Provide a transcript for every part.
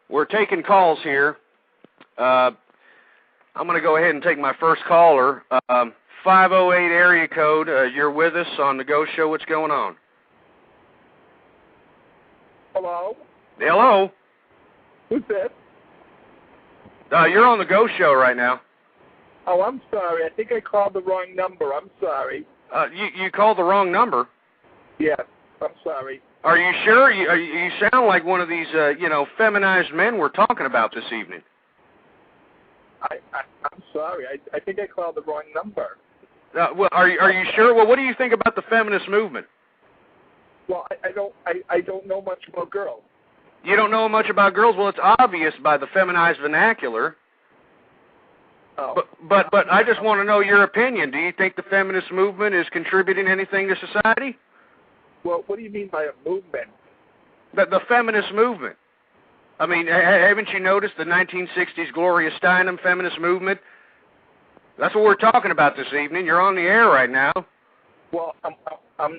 We're taking calls here. I'm going to go ahead and take my first caller. 508 area code. You're with us on the Go Show. What's going on? Hello? Hello? Who's this? You're on the Go Show right now. Oh, I'm sorry. I think I called the wrong number. I'm sorry. You called the wrong number? Yes, I'm sorry. Are you sure? You sound like one of these, feminized men we're talking about this evening. I'm sorry. I think I called the wrong number. Well, are you sure? Well, what do you think about the feminist movement? Well, I don't know much about girls. You don't know much about girls? Well, it's obvious by the feminized vernacular. Oh. But I just want to know your opinion. Do you think the feminist movement is contributing anything to society? Well, what do you mean by a movement? The feminist movement. I mean, haven't you noticed the 1960s Gloria Steinem feminist movement? That's what we're talking about this evening. You're on the air right now. Well, I'm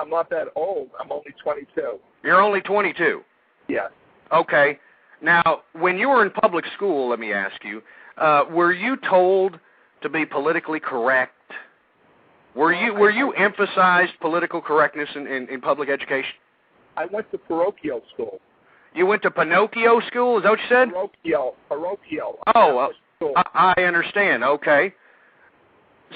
not that old. I'm only 22. You're only 22. Yes. Okay. Now, when you were in public school, let me ask you, were you told to be politically correct? Were you emphasized political correctness in public education? I went to parochial school. You went to Pinocchio school? Is that what you said? Parochial. Oh, I understand. Okay.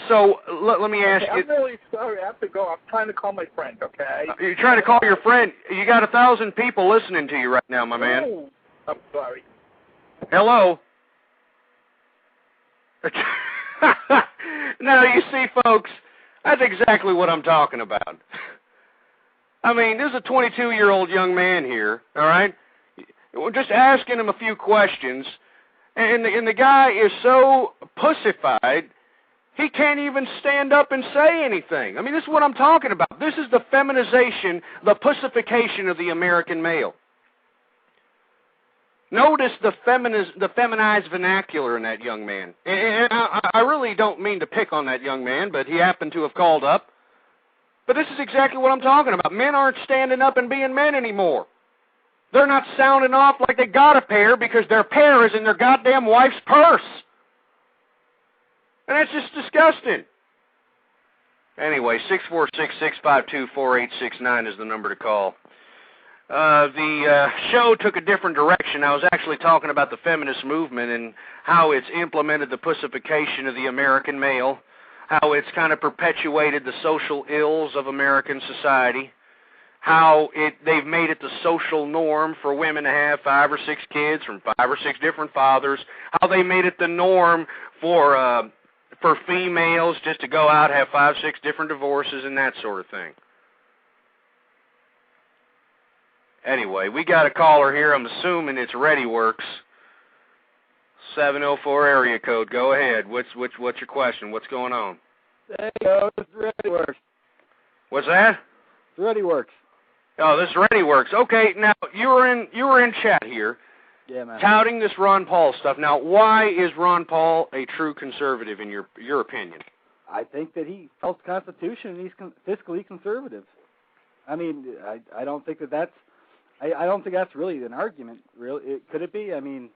So let me ask you. I'm really sorry. I have to go. I'm trying to call my friend. Okay. You're trying to call your friend. You got 1,000 people listening to you right now, my man. Oh, I'm sorry. Hello. Now you see, folks, that's exactly what I'm talking about. I mean, there's a 22-year-old young man here. All right. We're just asking him a few questions, and the guy is so pussified, he can't even stand up and say anything. I mean, this is what I'm talking about. This is the feminization, the pussification of the American male. Notice the feminized vernacular in that young man. And I really don't mean to pick on that young man, but he happened to have called up. But this is exactly what I'm talking about. Men aren't standing up and being men anymore. They're not sounding off like they got a pair because their pair is in their goddamn wife's purse. And that's just disgusting. Anyway, 646-652-4869 is the number to call. The show took a different direction. I was actually talking about the feminist movement and how it's implemented the pussification of the American male, how it's kind of perpetuated the social ills of American society, how they've made it the social norm for women to have 5 or 6 kids from 5 or 6 different fathers, how they made it the norm for females just to go out, have 5, 6 different divorces and that sort of thing. Anyway, we got a caller here. I'm assuming it's ReadyWorks. 704 area code. Go ahead. What's your question? What's going on? There you go. This is ReadyWorks. What's that? It's ReadyWorks. Oh, this is ReadyWorks. Okay, now you were in chat here. Yeah, man. Touting this Ron Paul stuff. Now, why is Ron Paul a true conservative in your opinion? I think that he follows the Constitution and he's fiscally conservative. I mean, I don't think that's. I don't think that's really an argument. Could it be? I mean,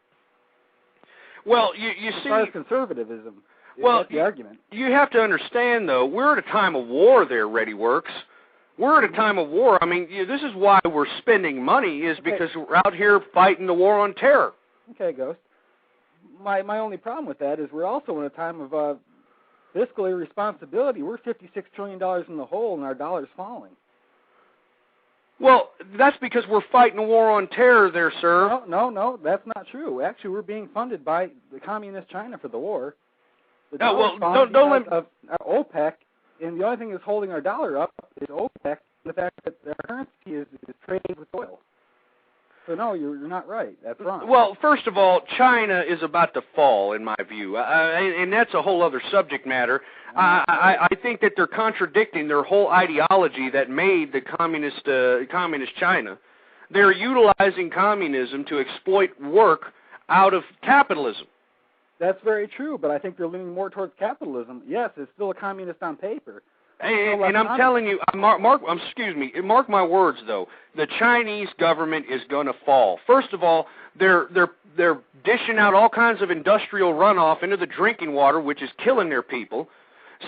well, you see, as far as conservatism, that's the argument. You have to understand, though, we're at a time of war. There, ReadyWorks. We're at a time of war. I mean, this is why we're spending money is because we're out here fighting the war on terror. Okay, Ghost. My only problem with that is we're also in a time of fiscal irresponsibility. We're $56 trillion in the hole, and our dollar's falling. Well, that's because we're fighting a war on terror there, sir. No, that's not true. Actually, we're being funded by the communist China for the war. Don't let of OPEC, and the only thing that's holding our dollar up is OPEC, and the fact that our currency is traded with oil. So no, you're not right. That's wrong. Well, first of all, China is about to fall, in my view, and that's a whole other subject matter. I think that they're contradicting their whole ideology that made the communist China. They're utilizing communism to exploit work out of capitalism. That's very true, but I think they're leaning more towards capitalism. Yes, it's still a communist on paper, And I'm telling you, mark my words though. The Chinese government is going to fall. First of all, they're dishing out all kinds of industrial runoff into the drinking water, which is killing their people.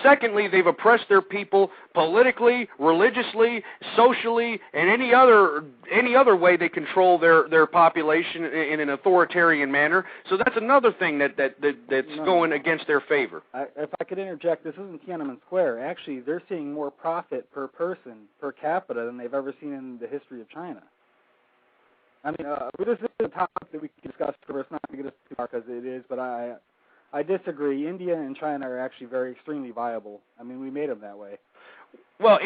Secondly, they've oppressed their people politically, religiously, socially, and any other way they control their population in an authoritarian manner. So that's another thing that's going against their favor. If I could interject, this isn't Tiananmen Square. Actually, they're seeing more profit per person, per capita, than they've ever seen in the history of China. I mean, this is a topic that we can discuss, but it's not going to get us too far because it is, but I disagree. India and China are actually extremely viable. I mean, we made them that way. Well,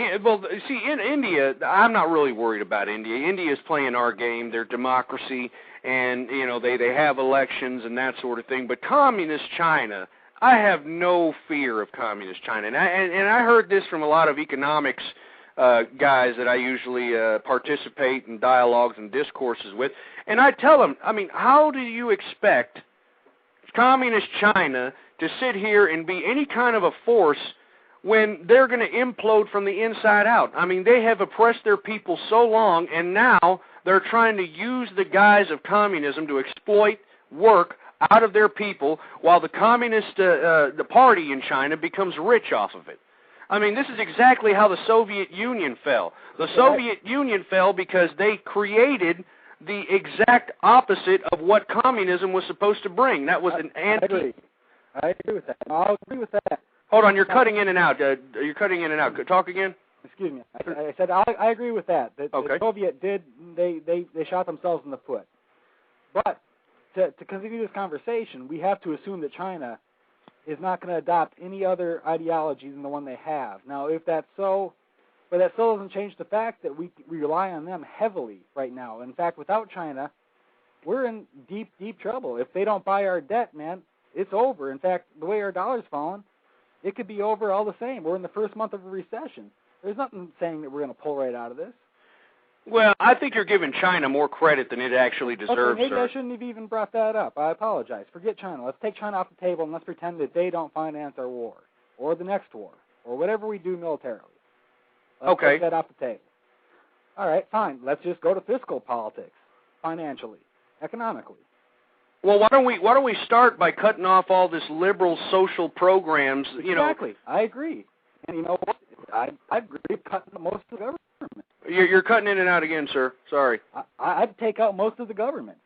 see, in India, I'm not really worried about India. India is playing our game. They're democracy, and they have elections and that sort of thing. But communist China, I have no fear of communist China, and I heard this from a lot of economics guys that I usually participate in dialogues and discourses with, and I tell them, I mean, how do you expect communist China to sit here and be any kind of a force when they're going to implode from the inside out? I mean, they have oppressed their people so long, and now they're trying to use the guise of communism to exploit work out of their people while the communist the party in China becomes rich off of it. I mean, this is exactly how the Soviet Union fell. The Soviet Union fell because they I agree with that. I'll agree with that. Hold on, you're cutting in and out. You're cutting in and out. Talk again. Excuse me. I said I agree with that. Okay. The Soviet they shot themselves in the foot. But to continue this conversation, we have to assume that China is not going to adopt any other ideology than the one they have. Now, if that's so, but that still doesn't change the fact that we rely on them heavily right now. In fact, without China, we're in deep, deep trouble. If they don't buy our debt, man, it's over. In fact, the way our dollar's fallen, it could be over all the same. We're in the first month of a recession. There's nothing saying that we're going to pull right out of this. Well, I think you're giving China more credit than it actually deserves, okay, maybe sir. I shouldn't have even brought that up. I apologize. Forget China. Let's take China off the table and let's pretend that they don't finance our war or the next war or whatever we do militarily. Let's take that off the table. All right, fine. Let's just go to fiscal politics, financially, economically. Well, why don't we start by cutting off all this liberal social programs? Exactly. I agree. And you know what? I agree with cutting most of the government. You're cutting in and out again, sir. Sorry. I'd take out most of the government.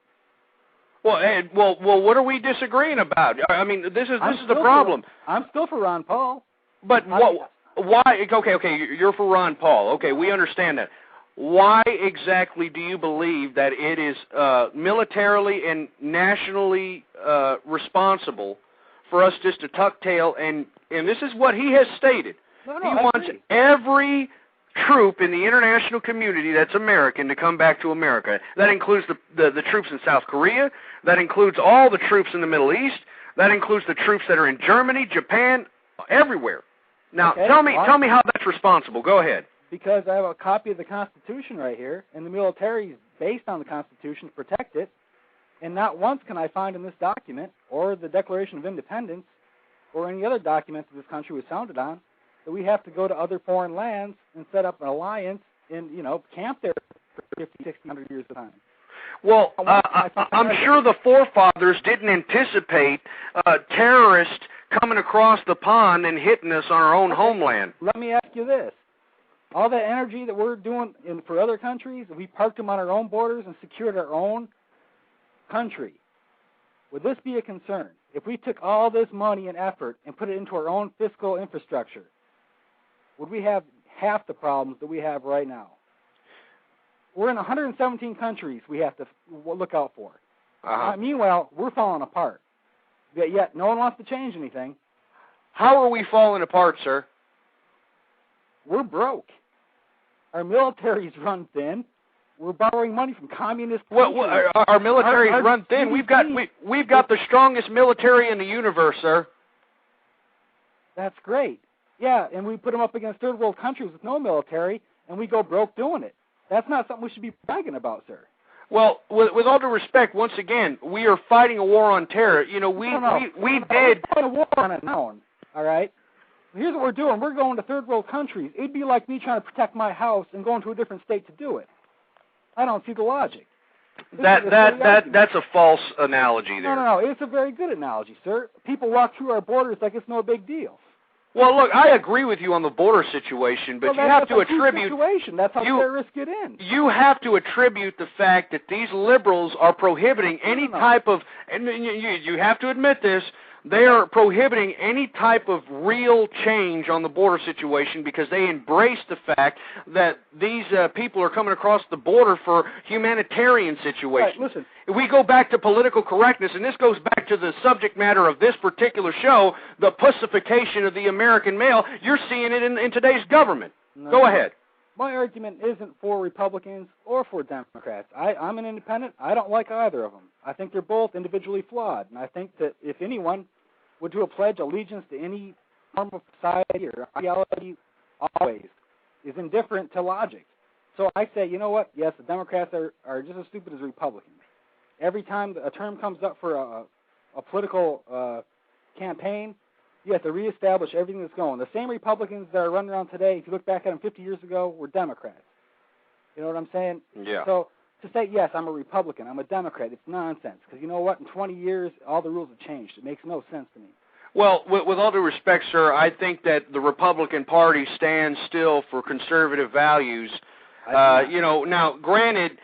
Well, what are we disagreeing about? I mean, this is the problem. I'm still for Ron Paul. But why? Okay, you're for Ron Paul. Okay, we understand that. Why exactly do you believe that it is militarily and nationally responsible for us just to tuck tail and this is what he has stated. He wants every troop in the international community that's American to come back to America. That includes the troops in South Korea. That includes all the troops in the Middle East. That includes the troops that are in Germany, Japan, everywhere. Now, tell me how that's responsible. Go ahead. Because I have a copy of the Constitution right here, and the military is based on the Constitution to protect it, and not once can I find in this document, or the Declaration of Independence, or any other document that this country was founded on, that we have to go to other foreign lands and set up an alliance and, camp there for 50, 60, 100 years at a time. Well, I'm sure the forefathers didn't anticipate terrorists coming across the pond and hitting us on our own homeland. Let me ask you this. All that energy that we're doing for other countries, we parked them on our own borders and secured our own country. Would this be a concern? If we took all this money and effort and put it into our own fiscal infrastructure, would we have half the problems that we have right now? We're in 117 countries we have to look out for. Meanwhile, we're falling apart. Yet no one wants to change anything. How are we falling apart, sir? We're broke. Our military's run thin. We're borrowing money from communist countries. Well, our military's run thin. We've got the strongest military in the universe, sir. That's great. Yeah, and we put them up against third world countries with no military, and we go broke doing it. That's not something we should be bragging about, sir. Well, with all due respect, once again, we are fighting a war on terror. We did fight a war on it now. All right. Here's what we're doing. We're going to third world countries. It'd be like me trying to protect my house and going to a different state to do it. I don't see the logic. That's a false analogy there. No. It's a very good analogy, sir. People walk through our borders like it's no big deal. Well, look, I agree with you on the border situation, but you have to attribute... That's how terrorists get in. You have to attribute the fact that these liberals are prohibiting any type of... And you have to admit this. They are prohibiting any type of real change on the border situation because they embrace the fact that these people are coming across the border for humanitarian situations. Right, listen. If we go back to political correctness, and this goes back to the subject matter of this particular show, the pussification of the American male, you're seeing it in today's government. No. Go ahead. My argument isn't for Republicans or for Democrats. I'm an independent. I don't like either of them. I think they're both individually flawed, and I think that if anyone would do a pledge allegiance to any form of society or ideology always is indifferent to logic. So I say, you know what? Yes, the Democrats are just as stupid as Republicans. Every time a term comes up for a political campaign, you have to reestablish everything that's going. The same Republicans that are running around today, if you look back at them 50 years ago, were Democrats. You know what I'm saying? Yeah. So to say, yes, I'm a Republican, I'm a Democrat, it's nonsense. Because you know what? In 20 years, all the rules have changed. It makes no sense to me. Well, with all due respect, sir, I think that the Republican Party stands still for conservative values. Now, granted,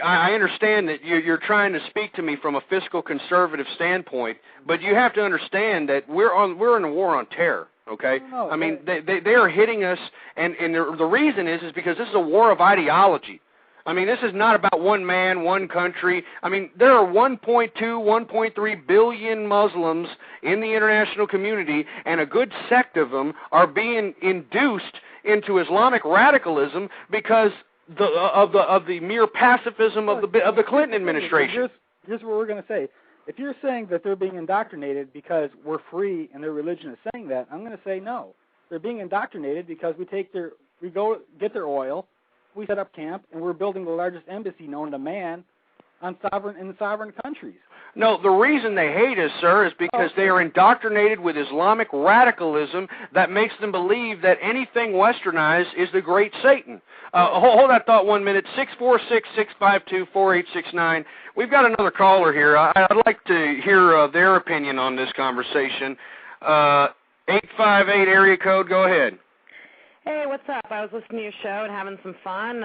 I understand that you're trying to speak to me from a fiscal conservative standpoint, but you have to understand that we're in a war on terror. Okay, no, I mean they are hitting us, and the reason is because this is a war of ideology. I mean, this is not about one man, one country. I mean, there are 1.2, 1.3 billion Muslims in the international community, and a good sect of them are being induced into Islamic radicalism because of the mere pacifism of the Clinton administration. Here's what we're going to say. If you're saying that they're being indoctrinated because we're free and their religion is saying that, I'm going to say no. They're being indoctrinated because we go get their oil, we set up camp, and we're building the largest embassy known to man in sovereign countries. No, the reason they hate us, sir, is because they are indoctrinated with Islamic radicalism that makes them believe that anything westernized is the great Satan. Hold that thought 1 minute. 646-652-4869. We've got another caller here. I'd like to hear their opinion on this conversation. 858 area code, go ahead. Hey, what's up? I was listening to your show and having some fun.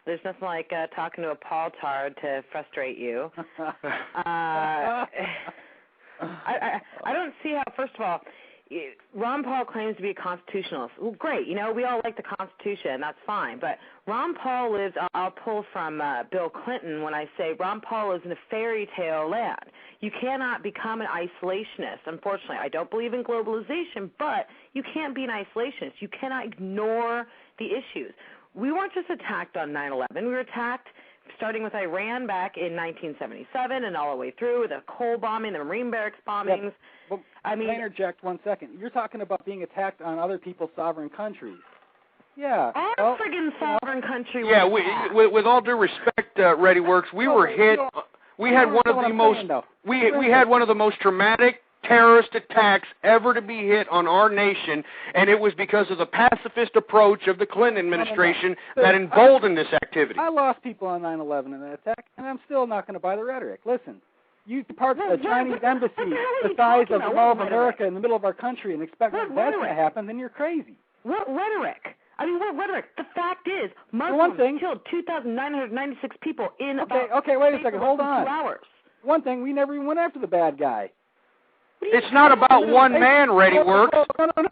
There's nothing like talking to a Paul-tard to frustrate you. I don't see how, first of all, Ron Paul claims to be a constitutionalist. Well, great. You know, we all like the Constitution. That's fine. But Ron Paul lives, I'll pull from Bill Clinton when I say Ron Paul lives in a fairy tale land. You cannot become an isolationist. Unfortunately, I don't believe in globalization, but you can't be an isolationist. You cannot ignore the issues. We weren't just attacked on 9/11. We were attacked starting with Iran back in 1977 and all the way through, the coal bombing, the Marine barracks bombings. Yep. Well, can I interject 1 second? You're talking about being attacked on other people's sovereign countries. Yeah. Our friggin' sovereign country. Yeah, with all due respect, Ready Works, we were hit. We had one of the most. We had one of the most traumatic terrorist attacks ever to be hit on our nation, and it was because of the pacifist approach of the Clinton administration that emboldened this activity. I lost people on 9/11 in that attack, and I'm still not going to buy the rhetoric. Listen, you depart a Chinese embassy the size of all of America in the middle of our country and expect that's going to happen, then you're crazy. What rhetoric? I mean, what rhetoric? The fact is, Muslims killed 2,996 people in about wait a second. Hold on. 2 hours. One thing, we never even went after the bad guy. It's not about one man, Ready Works.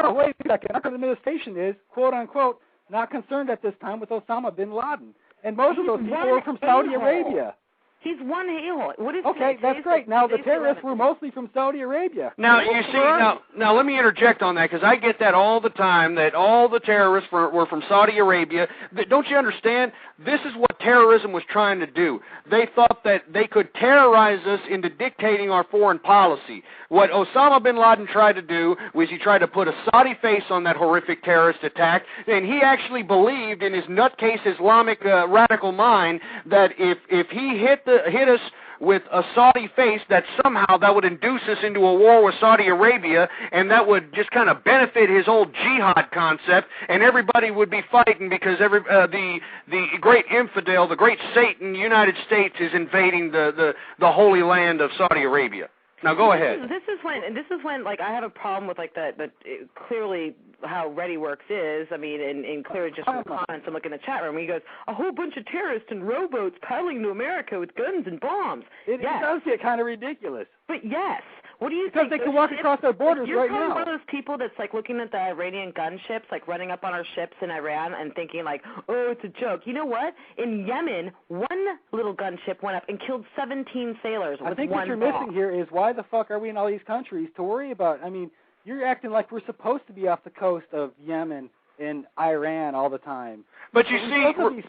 No, wait a second. Our administration is, quote unquote, not concerned at this time with Osama bin Laden. And most of those people were from Saudi Arabia. He's one a-hole. What is that's great. Now, the terrorists were mostly from Saudi Arabia. Now, you see, now let me interject on that, because I get that all the time, that all the terrorists were from Saudi Arabia. Don't you understand? This is what terrorism was trying to do. They thought that they could terrorize us into dictating our foreign policy. What Osama bin Laden tried to do was he tried to put a Saudi face on that horrific terrorist attack, and he actually believed in his nutcase Islamic radical mind that if he hit us with a Saudi face that somehow that would induce us into a war with Saudi Arabia, and that would just kind of benefit his old jihad concept, and everybody would be fighting because the great infidel, the great Satan, United States, is invading the holy land of Saudi Arabia. Now go ahead. This is when like I have a problem with like the clearly how ReadyWorks is. I mean, and clearly just from comments I'm looking at the chat room. He goes, a whole bunch of terrorists and rowboats paddling to America with guns and bombs. It does get kind of ridiculous. But yes. What do you think? Because they can walk across their borders right now. You're one of those people that's like looking at the Iranian gunships, like running up on our ships in Iran and thinking like, oh, it's a joke. You know what? In Yemen, one little gunship went up and killed 17 sailors with one I think what you're missing here is why the fuck are we in all these countries to worry about? I mean, you're acting like we're supposed to be off the coast of Yemen and Iran all the time. But you see, we're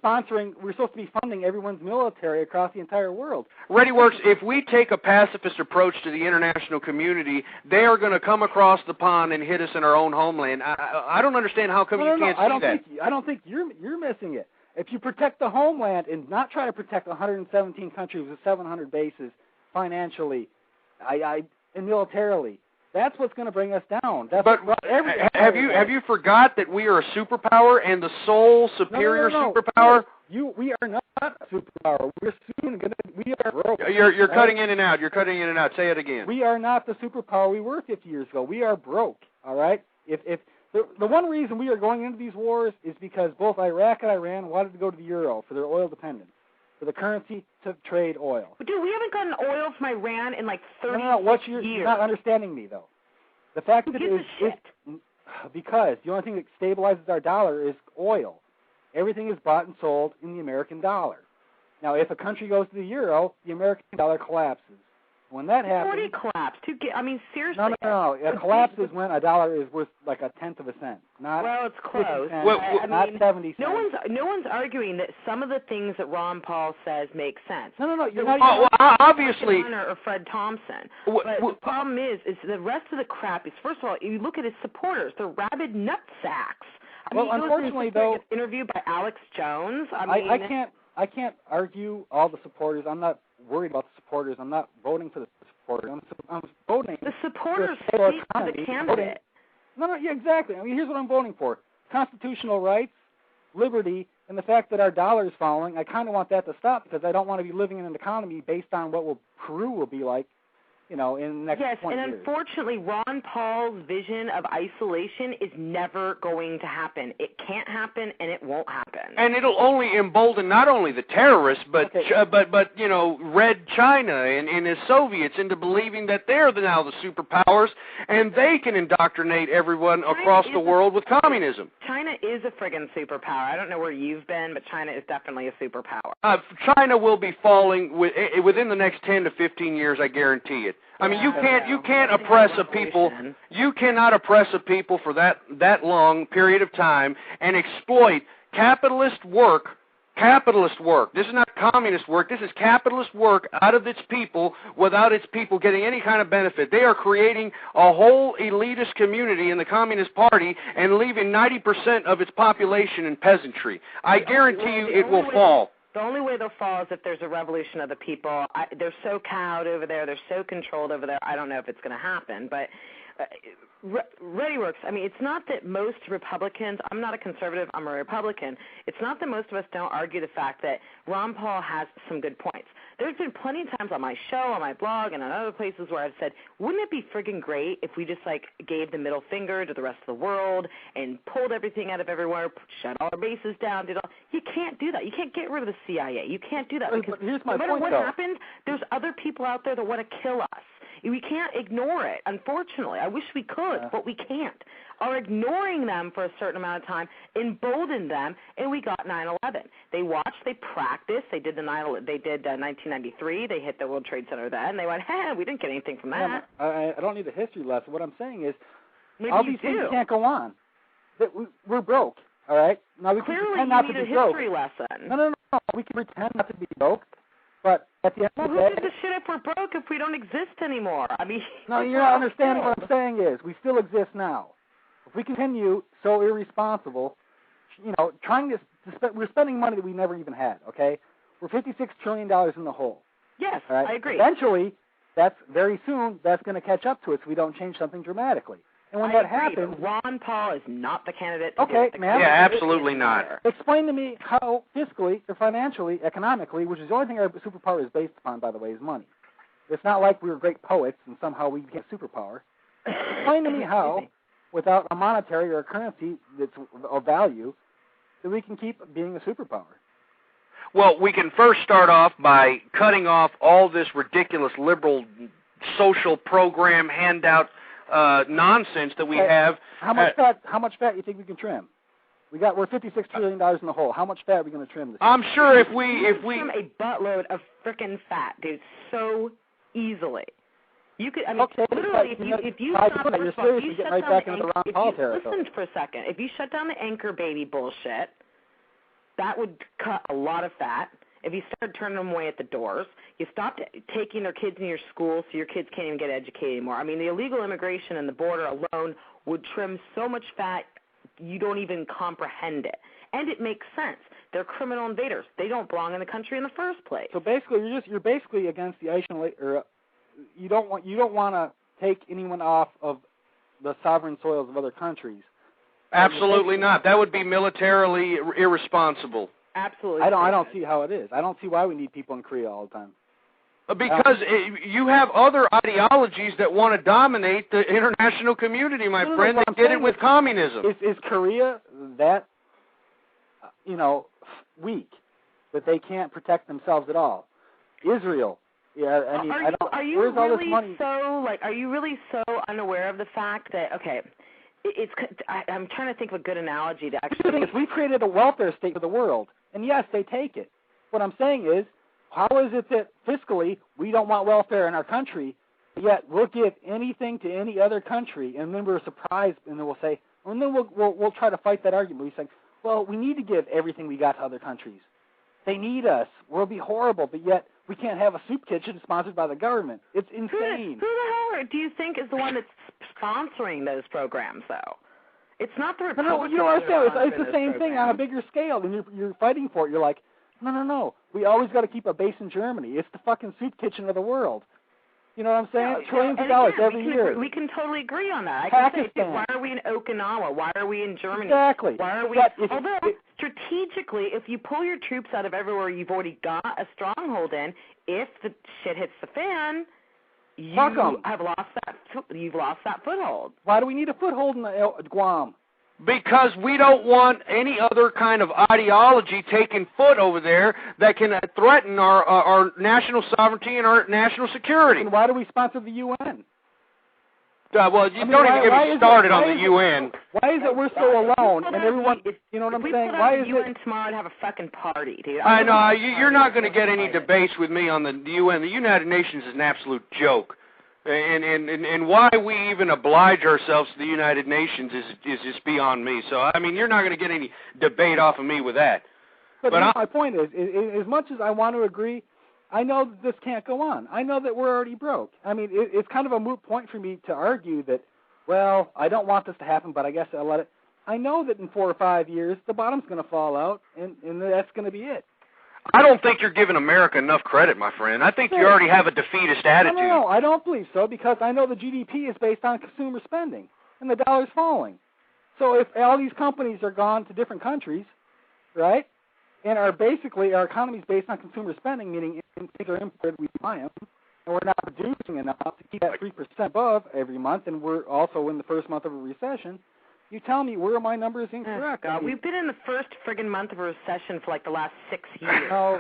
supposed to be funding everyone's military across the entire world. ReadyWorks, if we take a pacifist approach to the international community, they are going to come across the pond and hit us in our own homeland. I don't understand how come you can't see that. I don't think you're missing it. If you protect the homeland and not try to protect 117 countries with 700 bases financially and militarily, that's what's going to bring us down. Have you forgot that we are a superpower and the sole superior superpower? We are not a superpower. We're soon going to. We are broke. You're cutting in and out. You're cutting in and out. Say it again. We are not the superpower we were 50 years ago. We are broke. All right. If the one reason we are going into these wars is because both Iraq and Iran wanted to go to the euro for their oil dependence, for the currency to trade oil. But dude, we haven't gotten oil from Iran in like 30 years. You're not understanding me, though. The fact that it is because the only thing that stabilizes our dollar is oil. Everything is bought and sold in the American dollar. Now, if a country goes to the euro, the American dollar collapses. When that happens... It's already collapsed. I mean, seriously. No. It collapses when a dollar is worth like a tenth of a cent. Well, it's close. Not 70 cents. No one's arguing that some of the things that Ron Paul says make sense. No. You're obviously... Or Fred Thompson. But the problem is the rest of the crap is, first of all, you look at his supporters. They're rabid nutsacks. Unfortunately, though... Interviewed by Alex Jones. I can't argue all the supporters. I'm not worried about the supporters. I'm not voting for the supporters. I'm voting. The supporters speak to the candidate. Yeah, exactly. I mean, here's what I'm voting for: constitutional rights, liberty, and the fact that our dollar is falling. I kind of want that to stop because I don't want to be living in an economy based on what Peru will be like, in the next 20 years. Yes, and unfortunately, Ron Paul's vision of isolation is never going to happen. It can't happen, and it won't happen. And it'll only embolden not only the terrorists, but Red China and the Soviets into believing that they're now the superpowers, and they can indoctrinate everyone across the world with communism. China is a friggin' superpower. I don't know where you've been, but China is definitely a superpower. China will be falling within the next 10 to 15 years, I guarantee it. I mean, you can't oppress a people. You cannot oppress a people for that long period of time and exploit capitalist work. This is not communist work. This is capitalist work out of its people without its people getting any kind of benefit. They are creating a whole elitist community in the Communist Party and leaving 90% of its population in peasantry. I guarantee you it will fall. The only way they'll fall is if there's a revolution of the people. They're so cowed over there. They're so controlled over there. I don't know if it's going to happen. But ReadyWorks, I mean, it's not that most Republicans, I'm not a conservative, I'm a Republican. It's not that most of us don't argue the fact that Ron Paul has some good points. There's been plenty of times on my show, on my blog, and on other places where I've said, wouldn't it be friggin' great if we just, gave the middle finger to the rest of the world and pulled everything out of everywhere, shut all our bases down, did all... You can't do that. You can't get rid of the CIA. You can't do that because here's my no matter point, what though. happens, there's other people out there that want to kill us. We can't ignore it, unfortunately. I wish we could, but we can't. Our ignoring them for a certain amount of time emboldened them, and we got 9/11. They watched, they practiced, they did 1993. They hit the World Trade Center then. They went, hey, we didn't get anything from that. I don't need a history lesson. What I'm saying is, maybe all these things can't go on. We're broke, all right? Now we can pretend not to be broke. Clearly, you need a history lesson. No. We can pretend not to be broke. But at the end of the day... Well, who gives a shit if we're broke if we don't exist anymore? I mean... No, you're not understanding what I'm saying is, we still exist now. If we continue so irresponsible, trying to we're spending money that we never even had, okay? We're $56 trillion in the hole. Yes, right? I agree. Eventually, very soon, that's going to catch up to us if we don't change something dramatically. And when that happens, Ron Paul is not the candidate to okay, do it. ma'am. Yeah, absolutely not. Explain to me how fiscally or financially, economically, which is the only thing our superpower is based upon, by the way, is money. It's not like we were great poets and somehow we became a superpower. Explain to me how, without a monetary or a currency that's of value, that we can keep being a superpower. Well, we can first start off by cutting off all this ridiculous liberal social program handout nonsense that we have. How much fat? How much fat you think we can trim? We're $56 trillion in the hole. How much fat are we going to trim this? I'm sure if we trim a buttload of frickin' fat, dude, so easily. You could, I mean, okay, literally, if you stop, you're seriously getting right back into the Ron Paul territory. Listen for a second. If you shut down the anchor baby bullshit, that would cut a lot of fat. If you started turning them away at the doors, you stopped taking their kids in your schools so your kids can't even get educated anymore. I mean, the illegal immigration and the border alone would trim so much fat you don't even comprehend it. And it makes sense. They're criminal invaders. They don't belong in the country in the first place. So basically, you're basically against the isolation, or you don't want to take anyone off of the sovereign soils of other countries. Absolutely not. That would be militarily irresponsible. Absolutely. I don't see how it is. I don't see why we need people in Korea all the time. Because you have other ideologies that want to dominate the international community, my friend. They did it with communism. Is Korea that, weak that they can't protect themselves at all? Israel. Yeah, I mean, are you really so unaware of the fact that I'm trying to think of a good analogy to actually. We created a welfare state for the world, and yes, they take it. What I'm saying is, how is it that fiscally we don't want welfare in our country, yet we'll give anything to any other country, and then we're surprised, and then we'll say, and then we'll try to fight that argument. We say, well, we need to give everything we got to other countries. They need us. We'll be horrible, but yet we can't have a soup kitchen sponsored by the government. It's insane. Who the hell do you think is the one that's sponsoring those programs, though? It's not the Republicans. No, it's the same thing on a bigger scale, and you're fighting for it. You're like, no. We always got to keep a base in Germany. It's the fucking soup kitchen of the world. You know what I'm saying? Trillions of dollars every year. We can totally agree on that. Pakistan. Why are we in Okinawa? Why are we in Germany? Exactly. Why are we? Although strategically, if you pull your troops out of everywhere you've already got a stronghold in, if the shit hits the fan, you've lost that foothold. Why do we need a foothold in Guam? Because we don't want any other kind of ideology taking foot over there that can threaten our national sovereignty and our national security. And why do we sponsor the UN? Don't even get me started on the UN. Why is it we're so alone and everyone, you know what I'm saying? Why is the UN tomorrow and have a fucking party, dude? I know, you're not going to get any debates with me on the UN. The United Nations is an absolute joke. And why we even oblige ourselves to the United Nations is just beyond me. So, I mean, you're not going to get any debate off of me with that. But my point is, as much as I want to agree, I know that this can't go on. I know that we're already broke. I mean, it's kind of a moot point for me to argue that, well, I don't want this to happen, but I guess I'll let it. I know that in 4 or 5 years, the bottom's going to fall out, and that's going to be it. I don't think you're giving America enough credit, my friend. I think you already have a defeatist attitude. No, I don't believe so, because I know the GDP is based on consumer spending, and the dollar's falling. So if all these companies are gone to different countries, right, and our economy is based on consumer spending, meaning things are imported, we buy them, and we're not producing enough to keep that 3% above every month, and we're also in the first month of a recession. You tell me where my number is incorrect. God, we've been in the first friggin' month of a recession for like the last 6 years. No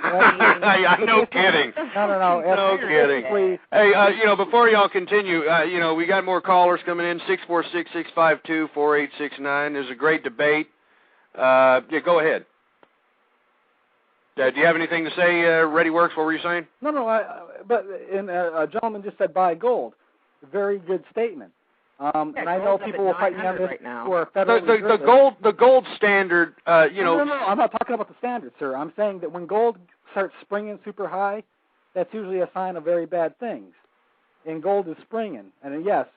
kidding. No. No kidding. Hey, before y'all continue, we got more callers coming in. 646-652-4869. There's a great debate. Go ahead. Do you have anything to say, Ready Works? What were you saying? No. A gentleman just said buy gold. Very good statement. And I know people will fight me on this who are federally the gold standard, No, I'm not talking about the standard, sir. I'm saying that when gold starts springing super high, that's usually a sign of very bad things. And gold is springing. And yes,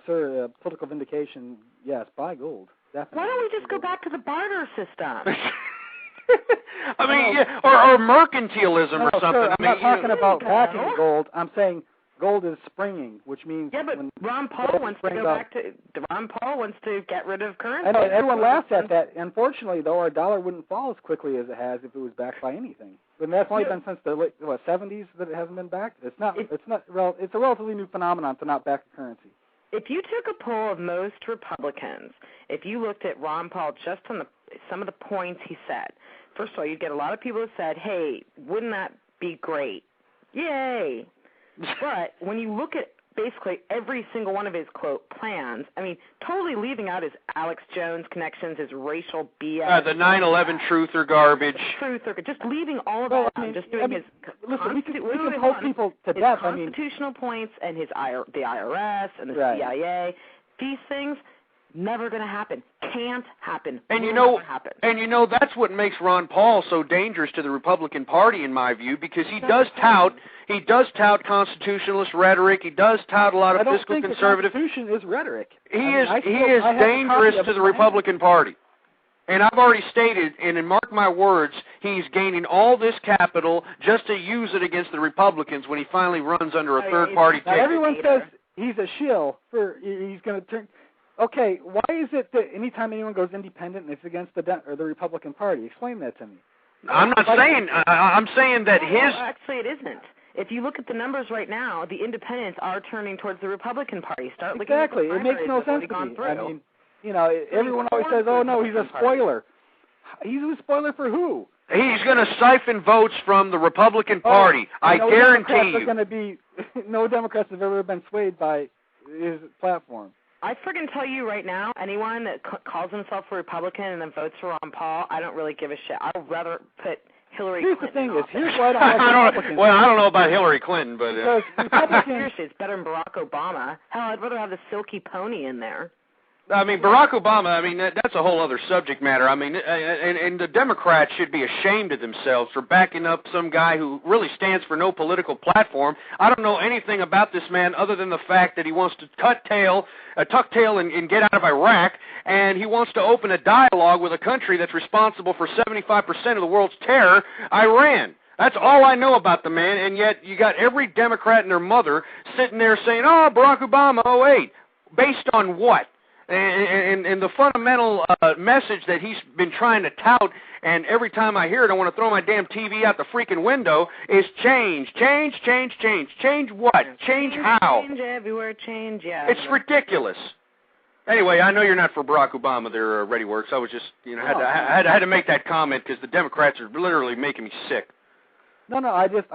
sir, political vindication, yes, buy gold. Definitely. Why don't we just go back to the barter system? I mean, yeah, or mercantilism or something. Sure. I'm not talking about backing gold. I'm saying gold is springing, which means but Ron Paul wants to go back to. Ron Paul wants to get rid of currency. I know everyone laughs at that. Unfortunately, though, our dollar wouldn't fall as quickly as it has if it was backed by anything. And that's only been since the 70s that it hasn't been backed. It's a relatively new phenomenon to not back the currency. If you took a poll of most Republicans, if you looked at Ron Paul just on some of the points he said, first of all, you'd get a lot of people who said, hey, wouldn't that be great? Yay! But when you look at basically every single one of his, quote, plans, I mean, totally leaving out his Alex Jones connections, his racial BS. The 9/11 truther garbage. Just leaving all of that out, just doing his... Listen, we can hold people to death. Constitutional points and the IRS and the CIA, these things... Never going to happen. Can't happen. And that's what makes Ron Paul so dangerous to the Republican Party, in my view, because he does tout constitutionalist rhetoric. He does tout a lot of fiscal conservative. The Constitution is rhetoric. He is dangerous to the Republican Party. And I've already stated, and mark my words, he's gaining all this capital just to use it against the Republicans when he finally runs under a third-party ticket. Everyone says he's a shill he's going to turn. Okay, why is it that anytime anyone goes independent, it's against the Republican Party? Explain that to me. I'm not saying. I'm saying that his. Actually, it isn't. If you look at the numbers right now, the independents are turning towards the Republican Party. Start looking at the It makes no sense to me. I mean, everyone always says, "Oh no, he's a spoiler." He's a spoiler for who? He's going to siphon votes from the Republican Party. I guarantee you. No Democrats have ever been swayed by his platform. I friggin' tell you right now, anyone that calls himself a Republican and then votes for Ron Paul, I don't really give a shit. I'd rather put Hillary Clinton Here's why I don't like Republicans. Well, I don't know about Hillary Clinton, but... Seriously, it's better than Barack Obama. Hell, I'd rather have the silky pony in there. I mean, Barack Obama, that's a whole other subject matter. I mean, and the Democrats should be ashamed of themselves for backing up some guy who really stands for no political platform. I don't know anything about this man other than the fact that he wants to tuck tail and get out of Iraq, and he wants to open a dialogue with a country that's responsible for 75% of the world's terror, Iran. That's all I know about the man, and yet you got every Democrat and their mother sitting there saying, oh, Barack Obama, 08. Based on what? And the fundamental message that he's been trying to tout, and every time I hear it, I want to throw my damn TV out the freaking window, is change. Change, change, change. Change what? Change how? Change everywhere, change, yeah. It's ridiculous. Anyway, I know you're not for Barack Obama there, ReadyWorks. I was just, had to make that comment because the Democrats are literally making me sick. No, I just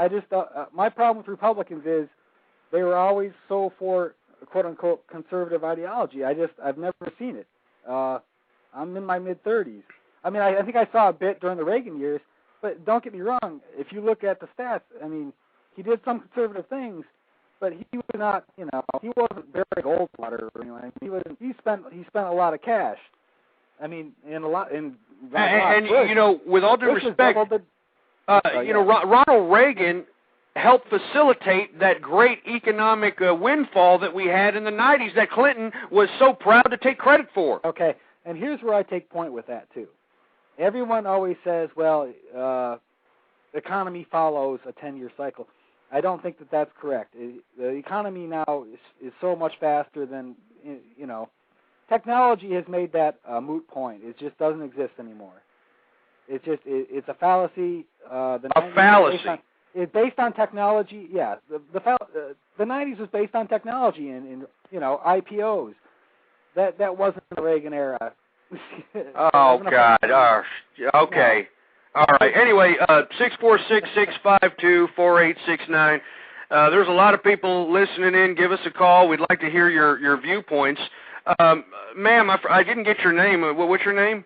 my problem with Republicans is they were always so for quote-unquote conservative ideology. I've never seen it. I'm in my mid-30s. I mean, I think I saw a bit during the Reagan years, but don't get me wrong. If you look at the stats, I mean, he did some conservative things, but he was not, he wasn't Barry Goldwater or anything. He spent a lot of cash. I mean, with all due respect, Ronald Reagan helped facilitate that great economic windfall that we had in the 90s that Clinton was so proud to take credit for. Okay, and here's where I take point with that, too. Everyone always says, well, the economy follows a 10-year cycle. I don't think that that's correct. The economy now is so much faster than, technology has made that a moot point. It just doesn't exist anymore. It's a fallacy. A fallacy. It's based on technology, yeah. The 90s was based on technology and IPOs. That wasn't the Reagan era. Oh God! Okay. All right. Anyway, 646-652-4869. There's a lot of people listening in. Give us a call. We'd like to hear your viewpoints. Ma'am, I didn't get your name. What's your name?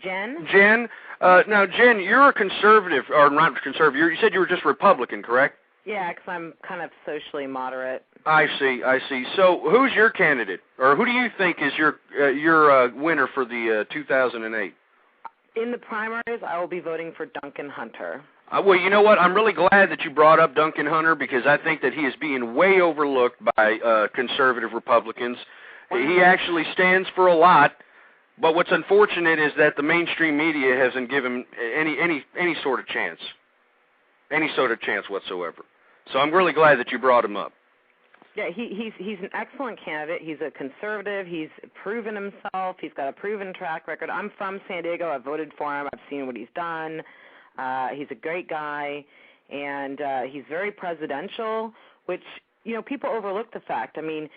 Jen. Jen. Now, Jen, you're a conservative, or not conservative. You said you were just Republican, correct? Yeah, because I'm kind of socially moderate. I see. So, who's your candidate, or who do you think is your winner for the 2008? In the primaries, I will be voting for Duncan Hunter. Well, you know what? I'm really glad that you brought up Duncan Hunter because I think that he is being way overlooked by conservative Republicans. He actually stands for a lot. But what's unfortunate is that the mainstream media hasn't given any sort of chance, whatsoever. So I'm really glad that you brought him up. Yeah, he's an excellent candidate. He's a conservative. He's proven himself. He's got a proven track record. I'm from San Diego. I voted for him. I've seen what he's done. He's a great guy, and he's very presidential, which, people overlook the fact. I mean,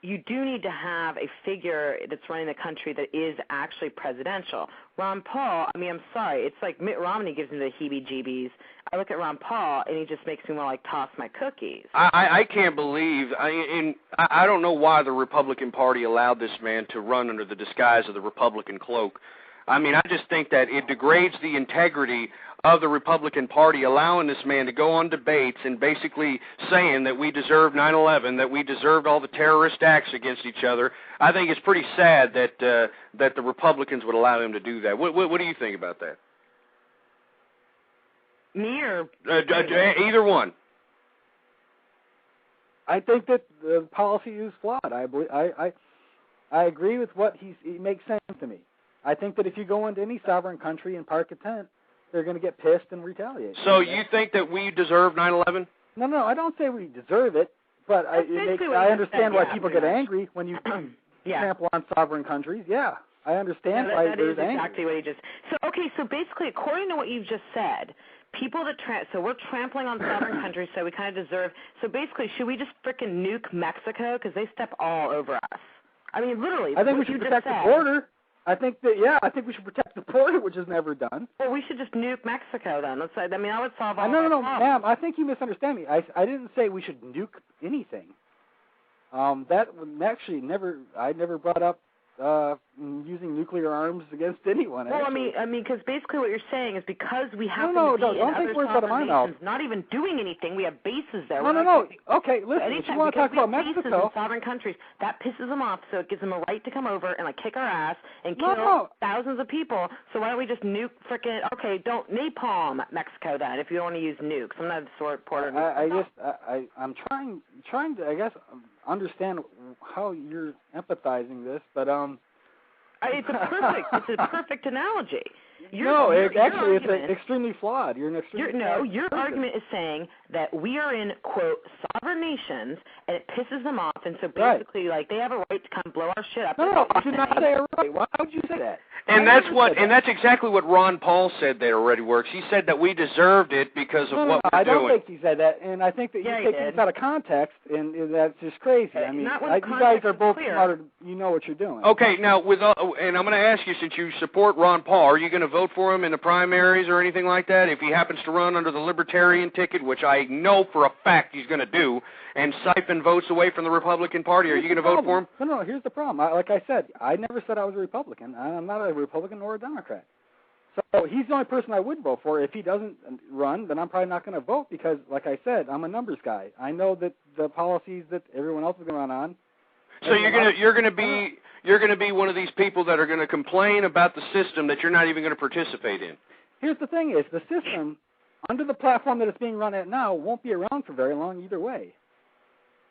you do need to have a figure that's running the country that is actually presidential. Ron Paul, I mean, I'm sorry, it's like Mitt Romney gives me the heebie-jeebies. I look at Ron Paul, and he just makes me want to, toss my cookies. I can't believe, I don't know why the Republican Party allowed this man to run under the disguise of the Republican cloak. I mean, I just think that it degrades the integrity of the Republican Party, allowing this man to go on debates and basically saying that we deserved 9/11, that we deserved all the terrorist acts against each other. I think it's pretty sad that the Republicans would allow him to do that. What do you think about that? Me or either one? I think that the policy is flawed. I agree with what he makes sense to me. I think that if you go into any sovereign country and park a tent, they're going to get pissed and retaliate. So you think that we deserve 9/11? No, I don't say we deserve it, but I understand why people get angry when you trample on sovereign countries. Yeah, I understand why there's anger. That is exactly what you just. So basically, according to what you've just said, people that so we're trampling on sovereign countries, so we kind of deserve. So basically, should we just frickin' nuke Mexico because they step all over us? I mean, literally. I think we should protect the border. I think we should protect the border, which is never done. Well, we should just nuke Mexico then. I would solve all No, problems. ma'am, I think you misunderstand me. I didn't say we should nuke anything. That actually I never brought up using nuclear arms against anyone. Well, actually. I mean, because basically what you're saying is because we happen to be in don't other think words out of my mouth. nations, not even doing anything, we have bases there. No. Okay, listen, if you want to talk about Mexico, bases in sovereign countries, that pisses them off, so it gives them a right to come over and kick our ass and kill thousands of people. So why don't we just nuke frickin' don't napalm Mexico then if you don't want to use nukes? I'm not a supporter. I'm trying to, I guess, understand how you're empathizing this, but it's a perfect analogy. It's extremely flawed. You're an extremely your argument is saying that we are in, quote, sovereign nations, and it pisses them off, and so basically, they have a right to come blow our shit up. No, I did not say it right. Why would you say that? And that's exactly what Ron Paul said that already works. He said that we deserved it because of what we're doing. I don't think he said that, and I think that you take things out of context, and that's just crazy. I mean, you guys are both smarter. You know what you're doing. Okay, now and I'm going to ask you, since you support Ron Paul, are you going to vote for him in the primaries or anything like that if he happens to run under the Libertarian ticket, which I know for a fact he's going to do, and siphon votes away from the Republican Party? Are you going to vote for him? No, here's the problem. Like I said, I never said I was a Republican. I'm not a Republican or a Democrat. So he's the only person I would vote for. If he doesn't run, then I'm probably not going to vote because, like I said, I'm a numbers guy. I know that the policies that everyone else is going to run on. So you're going to be one of these people that are going to complain about the system that you're not even going to participate in. Here's the thing: is the system under the platform that it's being run at now won't be around for very long either way.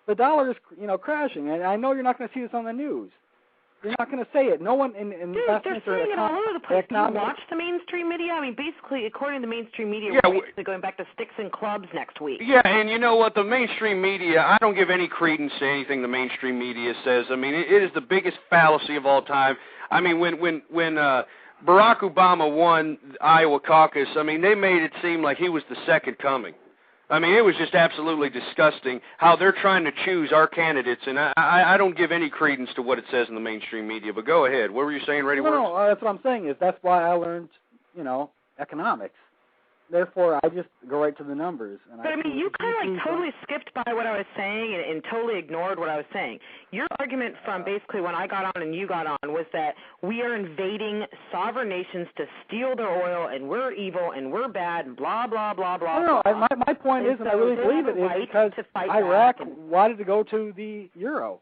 The dollar is, crashing, and I know you're not going to see this on the news. You're not going to say it. No one in investments they're saying it all over the place. Do you watch the mainstream media? I mean, basically, according to the mainstream media, we're basically going back to sticks and clubs next week. Yeah, and you know what? The mainstream media, I don't give any credence to anything the mainstream media says. I mean, it is the biggest fallacy of all time. I mean, when Barack Obama won the Iowa caucus, I mean, they made it seem like he was the second coming. I mean, it was just absolutely disgusting how they're trying to choose our candidates, and I don't give any credence to what it says in the mainstream media. But go ahead. What were you saying, Ready Works? No, that's what I'm saying is that's why I learned, economics. Therefore, I just go right to the numbers. But I mean, you kind of totally skipped by what I was saying and totally ignored what I was saying. Your argument from basically when I got on and you got on was that we are invading sovereign nations to steal their oil and we're evil and we're bad and blah, blah, blah, blah. No, my point is, and I really believe it, is because Iraq wanted to go to the euro.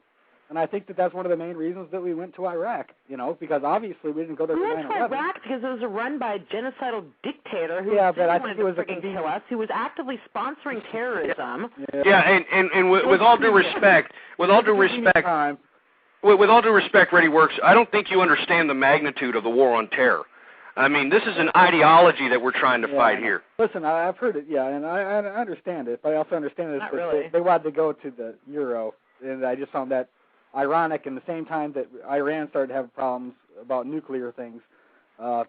And I think that that's one of the main reasons that we went to Iraq, because obviously we didn't go there for 9/11. We went to Iraq because it was run by a genocidal dictator who wanted to freaking kill us, who was actively sponsoring terrorism. Yeah, and with all due respect, With all due respect, Ready Works, I don't think you understand the magnitude of the war on terror. I mean, this is an ideology that we're trying to fight here. Listen, I've heard it, and I understand it, but I also understand that they wanted to go to the euro, and I just found that ironic. In the same time that Iran started to have problems about nuclear things,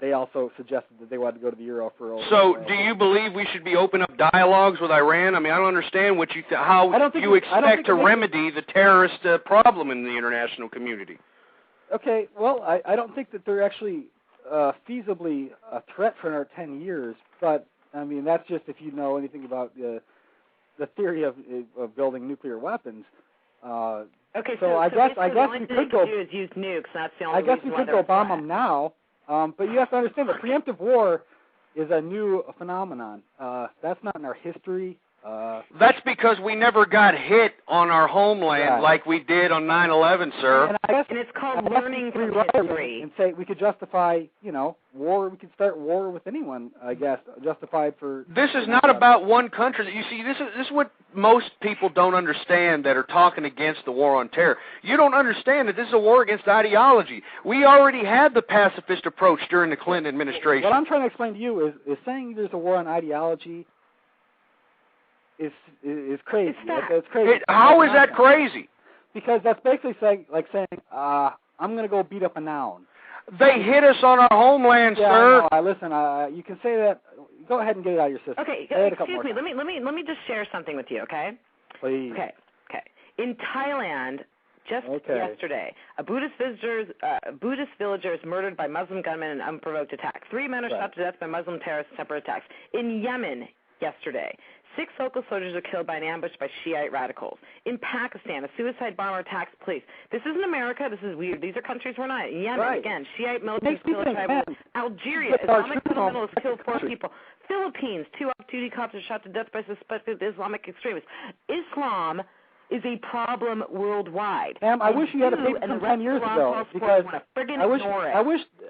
they also suggested that they wanted to go to the euro for oil. So, do you believe we should be open up dialogues with Iran? I mean, I don't understand what you how you expect to remedy the terrorist problem in the international community. Okay, well, I don't think that they're actually feasibly a threat for another 10 years, but, I mean, that's just if you know anything about the theory of building nuclear weapons. Okay, so I guess we could go. Do is use nukes. That's the only I guess we could go bomb them now, but you have to understand that preemptive war is a new phenomenon. That's not in our history. That's because we never got hit on our homeland like we did on 9/11, sir. And it's called learning from history. And say we could justify, war. We could start war with anyone, I guess, justified for. This is not about one country. You see, this is what most people don't understand that are talking against the war on terror. You don't understand that this is a war against ideology. We already had the pacifist approach during the Clinton administration. What I'm trying to explain to you is saying there's a war on ideology is crazy. It's crazy. How is that crazy? Because that's basically saying, I'm going to go beat up a noun. They hit us on our homeland, sir. Listen, you can say that. Go ahead and get it out of your system. Okay, excuse me. Let me just share something with you, okay? Please. Okay. In Thailand, just yesterday, a Buddhist villager is murdered by Muslim gunmen in unprovoked attack. 3 men are shot to death by Muslim terrorist separate attacks. In Yemen, yesterday, 6 local soldiers are killed by an ambush by Shiite radicals. In Pakistan, a suicide bomber attacks police. This isn't America. This is weird. These are countries we're not in. Yemen, again, Shiite militants kill tribal. Algeria, Islamic fundamentalists kill 4 people. Philippines, 2 off-duty cops are shot to death by suspected Islamic extremists. Islam is a problem worldwide. Ma'am, I wish you had a paper from 10 years ago, because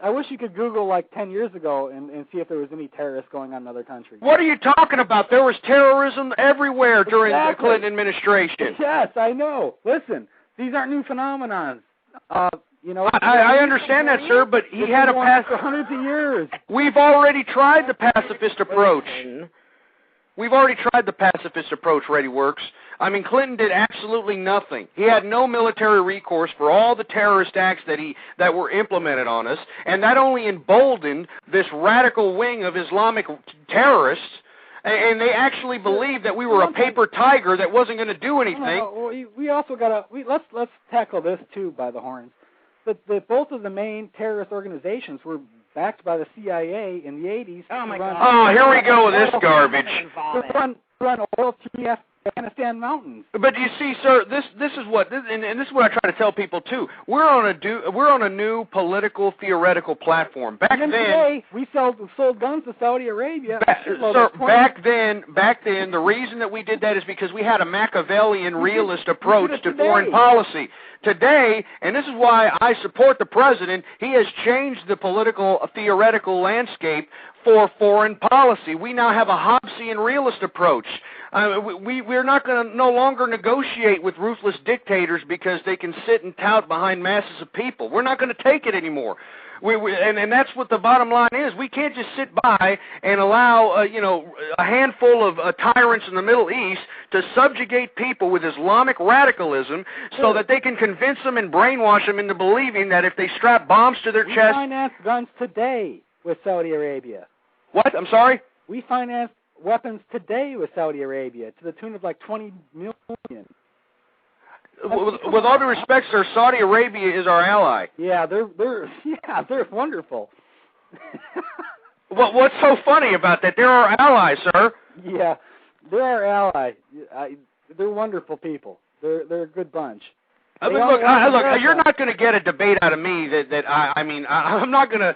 I wish you could Google 10 years ago and see if there was any terrorists going on in other countries. What are you talking about? There was terrorism everywhere during the Clinton administration. Yes, I know. Listen, these aren't new phenomenons. I understand that, sir, but he had a for hundreds of years. We've already tried the pacifist approach. We've already tried the pacifist approach, Ready Works. I mean, Clinton did absolutely nothing. He had no military recourse for all the terrorist acts that were implemented on us, and that only emboldened this radical wing of Islamic terrorists, and they actually believed that we were a paper tiger that wasn't going to do anything. We also got let's tackle this too by the horns. That both of the main terrorist organizations were backed by the CIA in the 80s. Oh, my God. Oh, here we go with this garbage. To run oil through the Afghanistan mountains. But you see, sir, this is what I try to tell people too. We're on a new political theoretical platform. Back then, today, we sold guns to Saudi Arabia. Back then, the reason that we did that is because we had a Machiavellian realist approach to foreign policy. Today, and this is why I support the president, he has changed the political theoretical landscape for foreign policy. We now have a Hobbesian realist approach. We're not going to no longer negotiate with ruthless dictators because they can sit and tout behind masses of people. We're not going to take it anymore. And that's what the bottom line is. We can't just sit by and allow a handful of tyrants in the Middle East to subjugate people with Islamic radicalism so that they can convince them and brainwash them into believing that if they strap bombs to their chest... We finance guns today with Saudi Arabia. What? I'm sorry? We finance weapons today with Saudi Arabia to the tune of $20 million. With all due respect, sir, Saudi Arabia is our ally. Yeah, they're wonderful. What's so funny about that? They're our allies, sir. Yeah, they're our ally. They're wonderful people. They're a good bunch. Look, you're not going to get a debate out of me I'm not going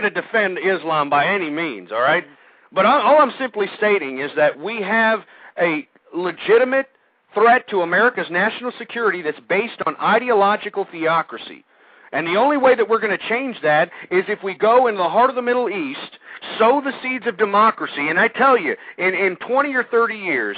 to defend Islam by any means, all right? But all I'm simply stating is that we have a legitimate threat to America's national security that's based on ideological theocracy. And the only way that we're going to change that is if we go in the heart of the Middle East, sow the seeds of democracy. And I tell you, in 20 or 30 years,